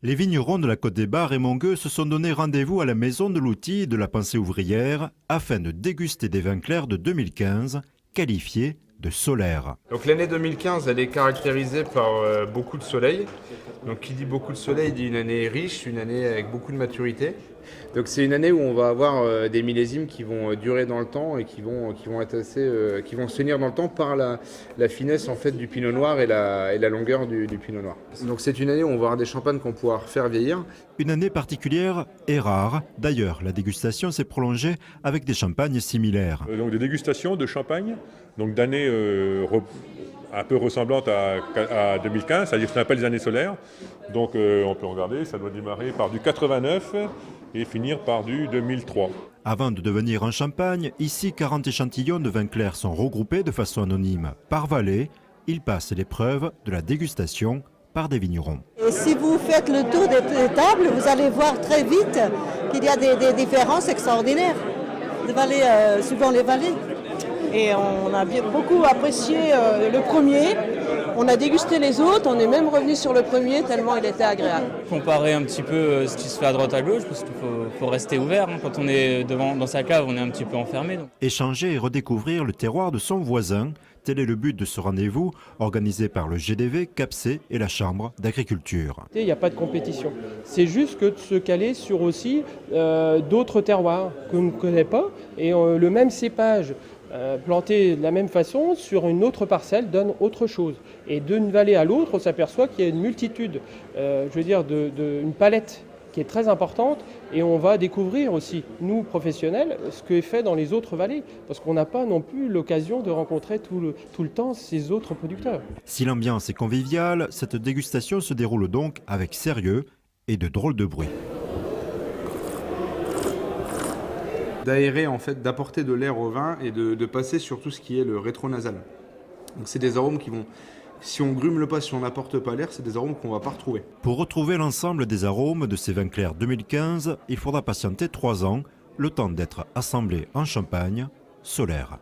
Les vignerons de la Côte des Bars et Mongueux se sont donné rendez-vous à la Maison de l'Outil et de la Pensée ouvrière afin de déguster des vins clairs de 2015, qualifiés de solaires. Donc l'année 2015, elle est caractérisée par beaucoup de soleil. Donc qui dit beaucoup de soleil dit une année riche, une année avec beaucoup de maturité. Donc c'est une année où on va avoir des millésimes qui vont durer dans le temps et qui vont être assez, qui vont se tenir dans le temps par la finesse en fait du pinot noir et la longueur du pinot noir. Donc c'est une année où on va avoir des champagnes qu'on pourra faire vieillir. Une année particulière et rare. D'ailleurs, la dégustation s'est prolongée avec des champagnes similaires. Donc des dégustations de champagne, donc d'années un peu ressemblantes à 2015, c'est-à-dire ce qu'on appelle les années solaires. Donc on peut regarder, ça doit démarrer par du 89 et finir par du 2003. Avant de devenir un champagne, ici 40 échantillons de vins clairs sont regroupés de façon anonyme par vallée. Ils passent l'épreuve de la dégustation par des vignerons. Et si vous faites le tour des tables, vous allez voir très vite qu'il y a des différences extraordinaires suivant les vallées. Et on a beaucoup apprécié le premier. On a dégusté les autres, on est même revenu sur le premier tellement il était agréable. Comparer un petit peu ce qui se fait à droite à gauche, parce qu'il faut rester ouvert. Quand on est dans sa cave, on est un petit peu enfermé. Donc. Échanger et redécouvrir le terroir de son voisin, tel est le but de ce rendez-vous organisé par le GDV, CAPC et la Chambre d'agriculture. Il n'y a pas de compétition. C'est juste que de se caler sur aussi d'autres terroirs qu'on ne connaît pas et le même cépage. Planté de la même façon sur une autre parcelle donne autre chose. Et d'une vallée à l'autre, on s'aperçoit qu'il y a une multitude, une palette qui est très importante. Et on va découvrir aussi, nous professionnels, ce qui est fait dans les autres vallées. Parce qu'on n'a pas non plus l'occasion de rencontrer tout le temps ces autres producteurs. Si l'ambiance est conviviale, cette dégustation se déroule donc avec sérieux et de drôles de bruit. D'aérer en fait, d'apporter de l'air au vin et de passer sur tout ce qui est le rétronasal. Donc c'est des arômes qui vont, si on grume le pas, si on n'apporte pas l'air, c'est des arômes qu'on ne va pas retrouver. Pour retrouver l'ensemble des arômes de ces vins clairs 2015, il faudra patienter 3 ans, le temps d'être assemblés en champagne solaire.